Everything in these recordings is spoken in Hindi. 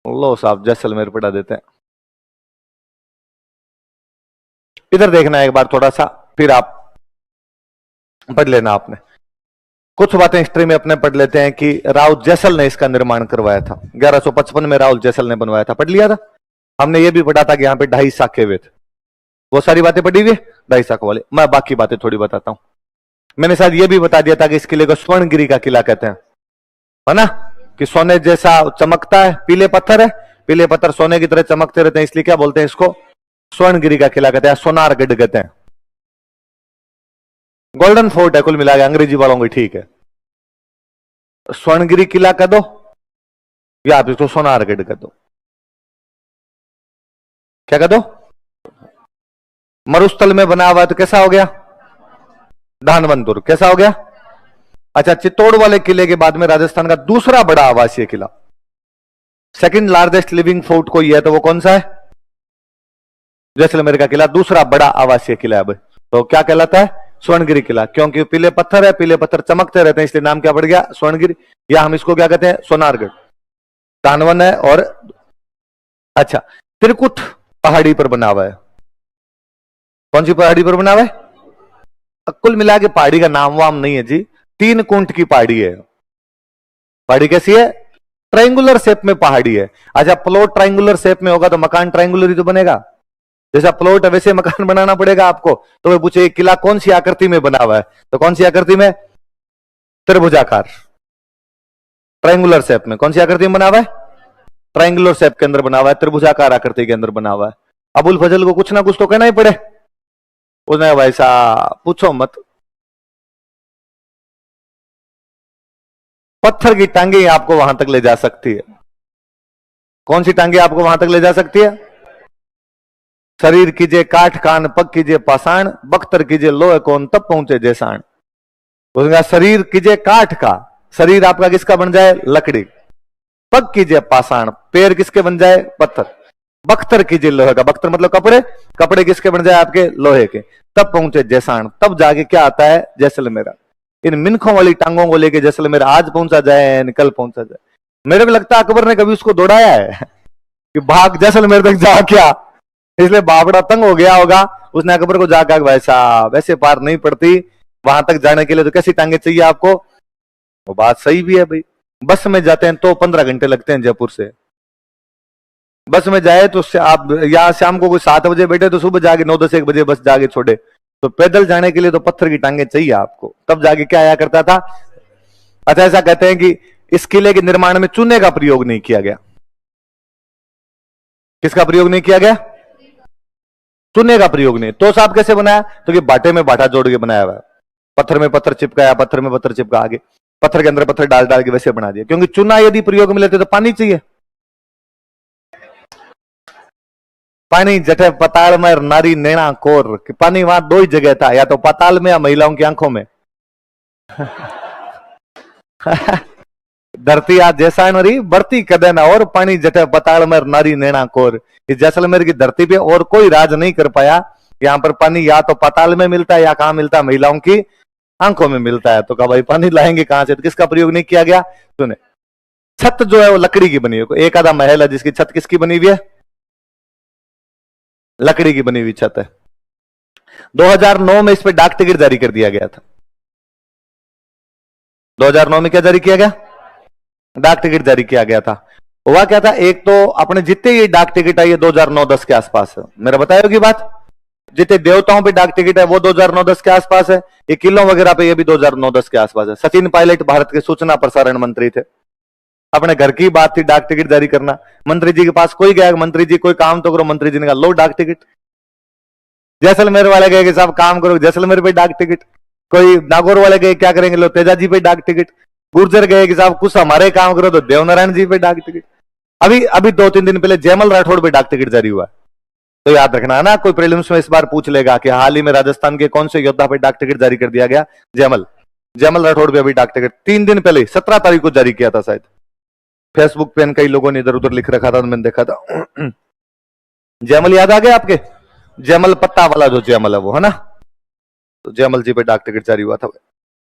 लो साहब जैसलमेर पढ़ा देते हैं। इधर देखना एक बार थोड़ा सा, फिर आप पढ़ लेना। आपने कुछ बातें हिस्ट्री में अपने पढ़ लेते हैं कि राव जैसल ने इसका निर्माण करवाया था। 1155 में राव जैसल ने बनवाया था, पढ़ लिया था। हमने ये भी पढ़ा था कि यहाँ पे 2.5 शाखे हुए थे। वो सारी बातें पढ़ी हुई है 2.5 शाखों वाले। मैं बाकी बातें थोड़ी बताता हूं। मैंने शायद ये भी बता दिया था कि इस किले को स्वर्णगिरी का किला कहते हैं, है ना, कि सोने जैसा चमकता है, पीले पत्थर है, पीले पत्थर सोने की तरह चमकते रहते हैं, इसलिए क्या बोलते हैं इसको, स्वर्णगिरी का किला कहते हैं, सोनारगढ़ कहते हैं। गोल्डन फोर्ट है कुल मिला के अंग्रेजी वालों को, ठीक है। स्वर्णगिरी किला कह दो या आप इसको सोनारगढ़ कह दो, क्या कह दो। मरुस्थल में बना हुआ है तो कैसा हो गया, धानवंतुर कैसा हो गया। अच्छा, चित्तौड़ वाले किले के बाद में राजस्थान का दूसरा बड़ा आवासीय किला, सेकंड लार्जेस्ट लिविंग फोर्ट कोई है तो वो कौन सा है, जैसलमेर का किला दूसरा बड़ा आवासीय किला है। तो क्या कहलाता है, स्वर्णगिरी किला, क्योंकि पीले पत्थर है, पीले पत्थर चमकते रहते हैं, इसलिए नाम क्या पड़ गया, स्वर्णगिरी। या हम इसको क्या कहते हैं, सोनारगढ़। तानवन है और अच्छा, त्रिकुट पहाड़ी पर बना हुआ है। कौन सी पहाड़ी पर बना हुआ है, कुल मिला के पहाड़ी का नाम वाम नहीं है जी, 3 कुंट की पहाड़ी है। पहाड़ी कैसी है, ट्रायंगुलर शेप में पहाड़ी है। अच्छा, प्लॉट ट्रायंगुलर शेप में होगा तो मकान ट्रायंगुलर ही तो बनेगा। जैसा प्लॉट है वैसे मकान बनाना पड़ेगा आपको। तो वो पूछे किला कौन सी आकृति में बना हुआ है, तो कौन सी आकृति में, त्रिभुजाकार, ट्रायंगुलर शेप में। कौन सी आकृति में बना हुआ है, ट्रायंगुलर शेप के अंदर बना हुआ है, त्रिभुजाकार आकृति के अंदर बना हुआ है। अबुल फजल को कुछ ना कुछ तो कहना ही पड़े। उसने भाई साहब पूछो मत, पत्थर की टांगे आपको वहां तक ले जा सकती है। कौन सी टांगे आपको वहां तक ले जा सकती है, शरीर कीजिए काठ कान पग कीजिए पाषाण, बख्तर कीजिए लोहे कौन तब पहुंचे जैसाण। उसने कहा शरीर कीजिए काठ का, शरीर आपका किसका बन जाए, लकड़ी। पग कीजिए पाषाण, पैर किसके बन जाए, पत्थर। बख्तर कीजिए लोहे का, बख्तर मतलब कपड़े, कपड़े किसके बन जाए आपके, लोहे के। तब पहुंचे जैसाण, तब जाके क्या आता है, जैसलमेर। इन मिनखों वाली टांगों को लेके जैसलमेर आज पहुंचा जाए कल पहुंचा जाए। मेरे को लगता है अकबर ने कभी उसको दौड़ाया है कि भाग जैसलमेर तक जा, क्या इसलिए बाबड़ा तंग हो गया होगा। उसने अकबर को जाकर भाई साहब वैसे पार नहीं पड़ती, वहां तक जाने के लिए तो कैसी टांगे चाहिए आपको। वो बात सही भी है भाई, बस में जाते हैं तो 15 घंटे लगते हैं जयपुर से। बस में जाए तो आप यहाँ शाम को कोई 7 बजे बैठे तो सुबह जाके 9-10-1 बजे बस जाके छोड़े। तो पैदल जाने के लिए तो पत्थर की टांगे चाहिए आपको, तब जाके क्या आया करता था। अच्छा, ऐसा कहते हैं कि इस किले के निर्माण में चूने का प्रयोग नहीं किया गया। किसका प्रयोग नहीं किया गया, चूने का प्रयोग नहीं। तो साहब कैसे बनाया, तो कि बाटे में बाटा जोड़ के बनाया हुआ है, पत्थर में पत्थर चिपकाया, पत्थर में पत्थर चिपका आगे, पत्थर के अंदर पत्थर डाल डाल के वैसे बना दिया। क्योंकि चूना यदि प्रयोग में लेते तो पानी चाहिए, पानी जटे पताल में नारी नैना कोर, कि पानी वहां 2 ही जगह था, या तो पताल में या महिलाओं की आंखों में। धरती आज जैसा नरी बढ़ती कदे ना और, पानी जटे पताल में नारी नैना कोर। इस जैसलमेर की धरती पे और कोई राज नहीं कर पाया। यहाँ पर पानी या तो पताल में मिलता है या कहां मिलता है, महिलाओं की आंखों में मिलता है। तो कहा भाई पानी लाएंगे कहां से, तो किसका प्रयोग नहीं किया गया, सुने। छत जो है वो लकड़ी की बनी हुई, एक आधा महल है जिसकी छत किसकी बनी हुई है, लकड़ी की बनी हुई छत है। 2009 में इस पे डाक टिकट जारी कर दिया गया था। 2009 में क्या जारी किया गया, डाक टिकट जारी किया गया था। हुआ क्या था, एक तो अपने जितने ये डाक टिकट आई है 2009-10 के आसपास है, मेरा बताया होगी बात। जितने देवताओं पे डाक टिकट है वो 2009-10 के आसपास है, ये किलों वगैरह पे ये भी 2009-10 के आसपास है। सचिन पायलट भारत के सूचना प्रसारण मंत्री थे, अपने घर की बात थी डाक टिकट जारी करना। मंत्री जी के पास कोई गया, मंत्री जी कोई काम तो करो, मंत्री जी ने कहा लो डाक टिकट। जैसलमेर वाले गए कि साहब काम करो, जैसलमेर पे डाक टिकट। कोई नागौर वाले गए क्या करेंगे, लो तेजा जी पे डाक टिकट। गुर्जर गए कि साहब कुछ हमारे काम करो, तो देवनारायण जी पे डाक टिकट। अभी अभी 2-3 दिन पहले जयमल राठौड़ पे डाक टिकट जारी हुआ। तो याद रखना ना, कोई प्रीलिम्स में इस बार पूछ लेगा कि हाल ही में राजस्थान के कौन से योद्धा पे डाक टिकट जारी कर दिया गया, जयमल। जयमल राठौड़ पे अभी डाक टिकट 3 दिन पहले 17 तारीख को जारी किया था शायद। फेसबुक पे कई लोगों ने इधर उधर लिख रखा था, मैंने देखा था। जयमल याद आ गया आपके, जयमल पत्ता वाला जो जयमल है वो, है ना। तो जयमल जी पे डाक टिकट जारी हुआ था,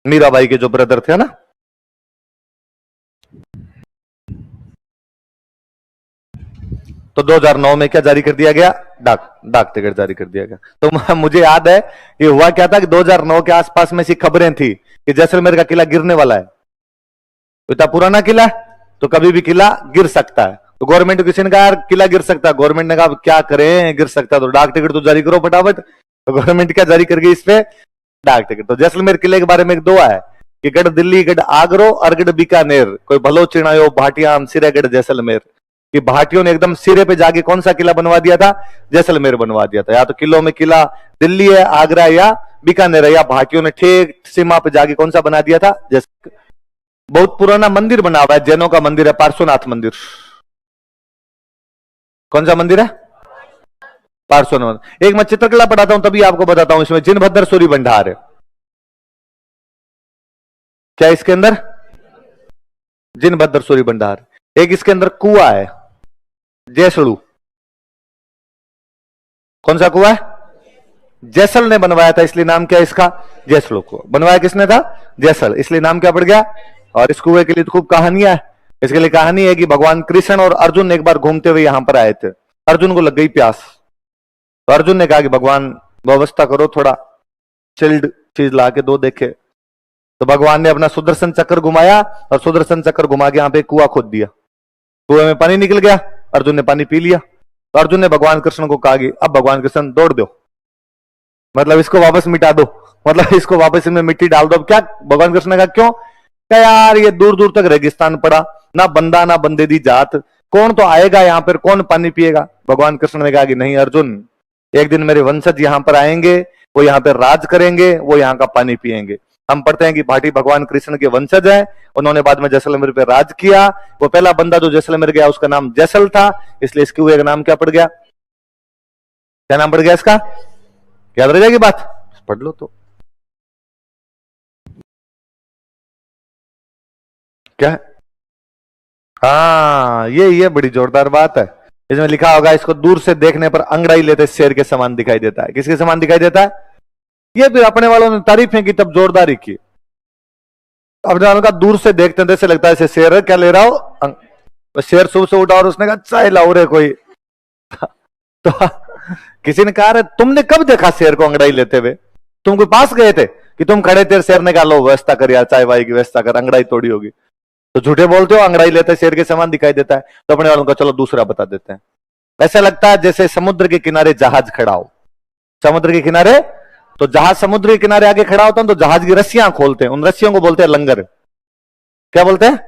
मीराबाई के जो ब्रदर थे ना। तो 2009 में क्या जारी कर दिया गया? डाक टिकट जारी कर दिया गया। तो मुझे याद है ये हुआ क्या था कि 2009 के आसपास में ऐसी खबरें थी कि जैसलमेर का किला गिरने वाला है। इतना पुराना किला तो कभी भी किला गिर सकता है। तो गवर्नमेंट किसी ने कहा यार किला गिर सकता है, गवर्नमेंट ने कहा क्या करें, गिर सकता है तो डाक टिकट तो जारी करो फटाफट। तो गवर्नमेंट क्या जारी कर गई इस पे? डाक टिकट। तो जैसलमेर किले के बारे में एक दुआ है कि गढ़ दिल्ली, गढ़ आगरो और गढ़ बीकानेर, कोई भलो चिणायो भाटियाम सिरे गढ़ जैसलमेर। कि भाटियों ने एकदम सिरे पे जाके कौन सा किला बनवा दिया था? जैसलमेर बनवा दिया था। या तो किलों में किला दिल्ली है, आगरा या बीकानेर है, या भाटियों ने ठेठ सीमा पे जाके कौन सा बना दिया था? बहुत पुराना मंदिर बना हुआ है, जैनों का मंदिर है, पार्श्वनाथ मंदिर। कौन सा मंदिर है? पार्श्वनाथ। एक मैं चित्रकला पढ़ाता हूं तभी आपको बताता हूं। इसमें जिनभद्र सूरी भंडार है। क्या इसके अंदर? जिनभद्र सूरी भंडार। एक इसके अंदर कुआ है, जैसलू। कौन सा कुआ है? जैसल ने बनवाया था, इसलिए नाम क्या है इसका? जैसलू कुआ। बनवाया किसने था? जैसल, इसलिए नाम क्या पड़ गया? और इस कुएं के लिए तो खूब कहानियां है। इसके लिए कहानी है कि भगवान कृष्ण और अर्जुन एक बार घूमते हुए यहां पर आए थे। अर्जुन को लग गई प्यास, तो अर्जुन ने कहा कि भगवान व्यवस्था करो, थोड़ा चिल्ड चीज ला के दो देखे। तो भगवान ने अपना सुदर्शन चक्र घुमाया और सुदर्शन चक्र घुमा के यहां पे कुआं खोद दिया। कुएं में पानी निकल गया, अर्जुन ने पानी पी लिया। तो अर्जुन ने भगवान कृष्ण को कहा कि अब भगवान कृष्ण दौड़ दो, मतलब इसको वापस मिटा दो, मतलब इसको वापस इनमें मिट्टी डाल दो। अब क्या? भगवान कृष्ण ने कहा क्यों? क्या यार ये दूर दूर तक रेगिस्तान पड़ा, ना बंदा ना बंदे दी जात, कौन तो आएगा यहां पर, कौन पानी पिएगा? भगवान कृष्ण ने कहा कि नहीं अर्जुन, एक दिन मेरे वंशज यहां पर आएंगे, वो यहां पर राज करेंगे, वो यहां का पानी पिएंगे। हम पढ़ते हैं कि भाटी भगवान कृष्ण के वंशज हैं, उन्होंने बाद में जैसलमेर पे राज किया। वो पहला बंदा जो जैसलमेर गया उसका नाम जैसल था, इसलिए इसके हुए का नाम क्या पड़ गया? क्या नाम पड़ गया इसका? याद रह जाएगी बात, पढ़ लो तो। क्या है? हाँ, ये बड़ी जोरदार बात है। इसमें लिखा होगा इसको दूर से देखने पर अंगड़ाई लेते शेर के समान दिखाई देता है। किसके समान दिखाई देता है? ये भी अपने वालों ने तारीफें की, तब जोरदारी की। अपने वालों का दूर से देखते थे, ऐसे लगता है शेर है, क्या ले रहा हो? शेर सुबह से उठा और उसने कहा चाय लाओ रे कोई। तो किसी ने कहा रे तुमने कब देखा शेर को अंगड़ाई लेते हुए? तुम कोई पास गए थे कि तुम खड़े थे, शेर ने कहा लो व्यवस्था कर यार, चाय वाई की व्यवस्था कर, अंगड़ाई तोड़ी होगी। तो झूठे बोलते हो, अंगड़ाई लेते शेर के समान दिखाई देता है। तो अपने वालों का चलो दूसरा बता देते हैं। ऐसा लगता है जैसे समुद्र के किनारे जहाज खड़ा हो। समुद्र के किनारे, तो जहाज समुद्र के किनारे आगे खड़ा होता है तो जहाज की रस्सियां खोलते हैं, उन रस्सियों को बोलते हैं लंगर। क्या बोलते हैं?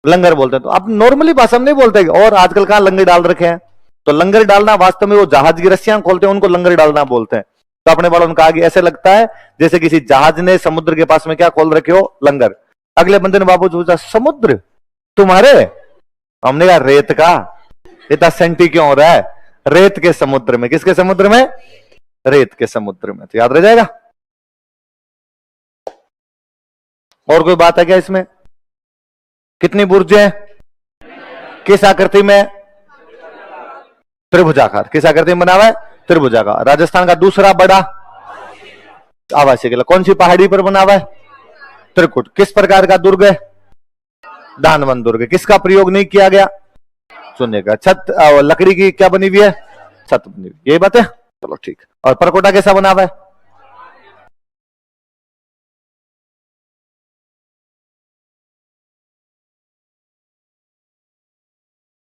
लंगर बोलते हैं। तो अब नॉर्मली भाषा में नहीं बोलते, और आजकल कहां लंगर डाल रखे हैं। तो लंगर डालना वास्तव में वो जहाज की रस्सियां खोलते हैं, उनको लंगर डालना बोलते हैं। तो अपने वालों ने कहा कि ऐसे लगता है जैसे किसी जहाज ने समुद्र के पास में क्या खोल रखे हो? लंगर। अगले बंदे ने बाबू पूछा समुद्र तुम्हारे? हमने कहा रेत का। इतना सेंटी क्यों हो रहा है? रेत के समुद्र में। किसके समुद्र में? रेत के समुद्र में। तो याद रह जाएगा। और कोई बात है क्या इसमें? कितनी बुर्जें? किस आकृति में? त्रिभुजाकार। किस आकृति में बना हुआ है? त्रिभुजाकार। राजस्थान का दूसरा बड़ा आवासीय किला कौन सी पहाड़ी पर बना हुआ है? त्रिकुट। किस प्रकार का दुर्ग है? दानवन दुर्ग। किसका प्रयोग नहीं किया गया? सोने का। छत लकड़ी की क्या बनी हुई है? छत बनी हुई। यही बात है, चलो ठीक। और परकोटा कैसा बना हुआ है?